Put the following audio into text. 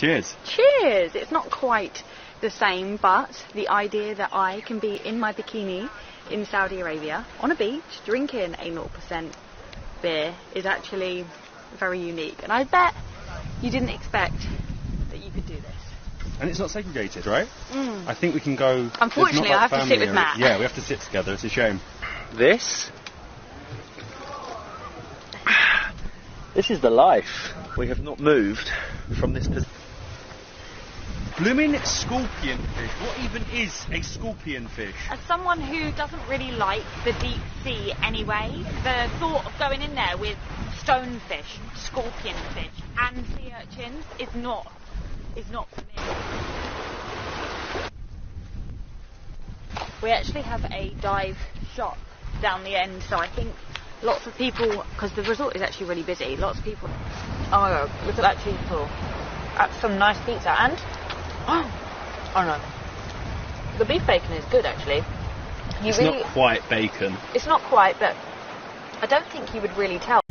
Cheers. Cheers! It's not quite the same, but the idea that I can be in my bikini in Saudi Arabia on a beach drinking a 0% beer is actually very unique. And I bet you didn't expect that you could do this. And it's not segregated, right? I think we can go... Unfortunately, I have to sit with Matt. Yeah, we have to sit together. It's a shame. This is the life. We have not moved from this position. Blooming scorpion fish. What even is a scorpion fish? As someone who doesn't really like the deep sea anyway, the thought of going in there with stonefish, scorpion fish and sea urchins is not for me. We actually have a dive shop down the end, so I think lots of people, because the resort is actually really busy, lots of people... Oh my god, look at that cheese pull. That's some nice pizza, and... Oh no. The beef bacon is good, actually. It's not quite bacon. It's not quite, but I don't think you would really tell.